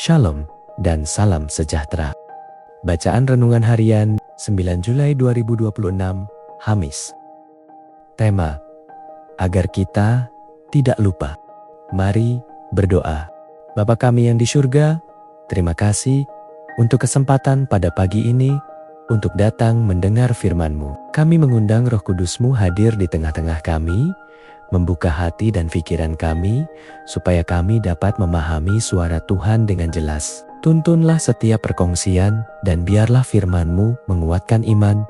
Shalom dan salam sejahtera. Bacaan Renungan Harian 9 Juli 2026, Hamis. Tema: agar kita tidak lupa. Mari berdoa. Bapa kami yang di surga, terima kasih untuk kesempatan pada pagi ini untuk datang mendengar firman-Mu. Kami mengundang Roh Kudus-Mu hadir di tengah-tengah kami, membuka hati dan pikiran kami, supaya kami dapat memahami suara Tuhan dengan jelas. Tuntunlah setiap perkongsian, dan biarlah firman-Mu menguatkan iman,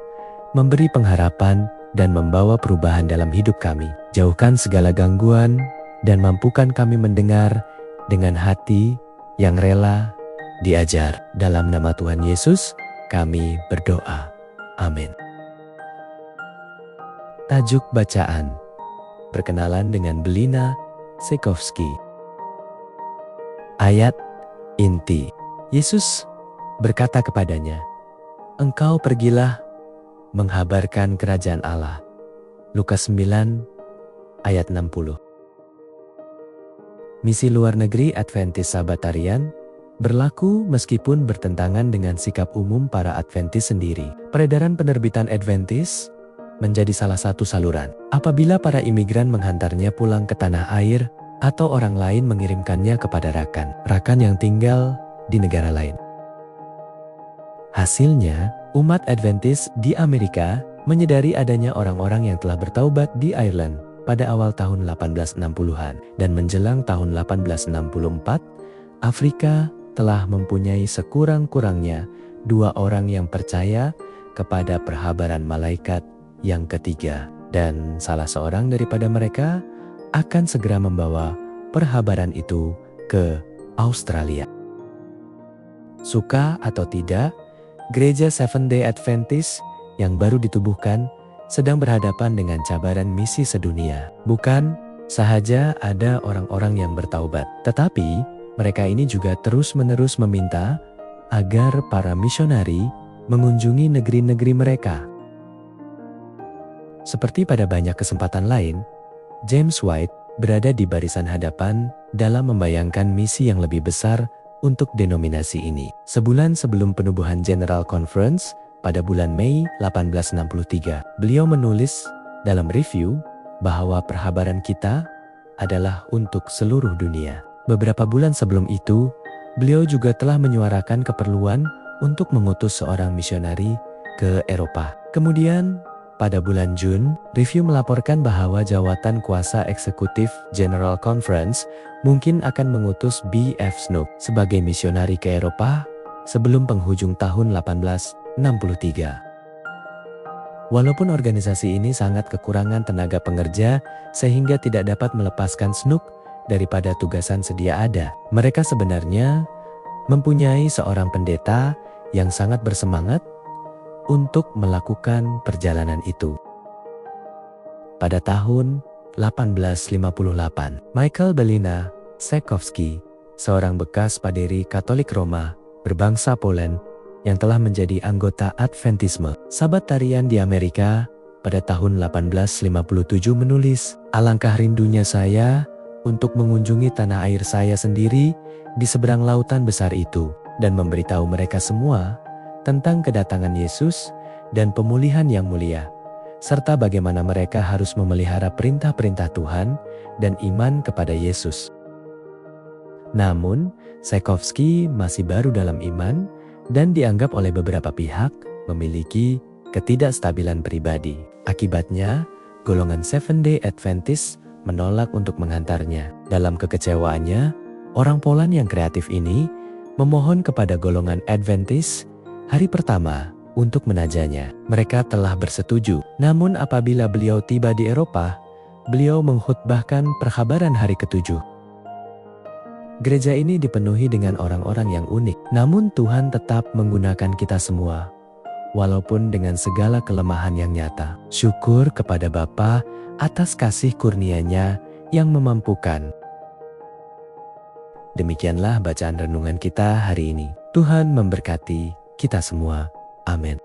memberi pengharapan, dan membawa perubahan dalam hidup kami. Jauhkan segala gangguan, dan mampukan kami mendengar dengan hati yang rela diajar. Dalam nama Tuhan Yesus, kami berdoa. Amin. Tajuk bacaan: Perkenalan dengan Belina Tchaikovsky. Ayat inti. Yesus berkata kepadanya, "Engkau pergilah menghabarkan kerajaan Allah." Lukas 9 ayat 60. Misi luar negeri Adventist Sahabat Harian berlaku meskipun bertentangan dengan sikap umum para Adventist sendiri. Peredaran penerbitan Adventist menjadi salah satu saluran apabila para imigran menghantarnya pulang ke tanah air atau orang lain mengirimkannya kepada rakan yang tinggal di negara lain. Hasilnya, umat Adventist di Amerika menyadari adanya orang-orang yang telah bertaubat di Ireland pada awal tahun 1860-an, dan menjelang tahun 1864, Afrika telah mempunyai sekurang-kurangnya 2 orang yang percaya kepada perhabaran malaikat yang ketiga, dan salah seorang daripada mereka akan segera membawa perhabaran itu ke Australia. Suka atau tidak, gereja Seventh-day Adventist yang baru ditubuhkan sedang berhadapan dengan cabaran misi sedunia. Bukan sahaja ada orang-orang yang bertaubat, tetapi mereka ini juga terus-menerus meminta agar para misionari mengunjungi negeri-negeri mereka. Seperti pada banyak kesempatan lain, James White berada di barisan hadapan dalam membayangkan misi yang lebih besar untuk denominasi ini. Sebulan sebelum penubuhan General Conference pada bulan Mei 1863, beliau menulis dalam review bahwa perhabaran kita adalah untuk seluruh dunia. Beberapa bulan sebelum itu, beliau juga telah menyuarakan keperluan untuk mengutus seorang misionari ke Eropa. Kemudian, pada bulan Jun, review melaporkan bahwa jawatan kuasa eksekutif General Conference mungkin akan mengutus B.F. Snook sebagai misionari ke Eropa sebelum penghujung tahun 1863. Walaupun organisasi ini sangat kekurangan tenaga pengerja sehingga tidak dapat melepaskan Snook daripada tugasan sedia ada, mereka sebenarnya mempunyai seorang pendeta yang sangat bersemangat untuk melakukan perjalanan itu. Pada tahun 1858, Michael Belina Tchaikovsky, seorang bekas paderi Katolik Roma berbangsa Poland yang telah menjadi anggota Adventisme Sahabat Harian di Amerika pada tahun 1857 menulis, "Alangkah rindunya saya untuk mengunjungi tanah air saya sendiri di seberang lautan besar itu dan memberitahu mereka semua tentang kedatangan Yesus dan pemulihan yang mulia, serta bagaimana mereka harus memelihara perintah-perintah Tuhan dan iman kepada Yesus." Namun, Tchaikovsky masih baru dalam iman dan dianggap oleh beberapa pihak memiliki ketidakstabilan pribadi. Akibatnya, golongan Seventh-day Adventist menolak untuk menghantarnya. Dalam kekecewaannya, orang Poland yang kreatif ini memohon kepada golongan Adventist hari pertama untuk menajanya. Mereka telah bersetuju. Namun apabila beliau tiba di Eropa, beliau mengkhutbahkan perhabaran hari ke-7. Gereja ini dipenuhi dengan orang-orang yang unik. Namun Tuhan tetap menggunakan kita semua, walaupun dengan segala kelemahan yang nyata. Syukur kepada Bapa atas kasih kurnia-Nya yang memampukan. Demikianlah bacaan renungan kita hari ini. Tuhan memberkati kita semua. Amin.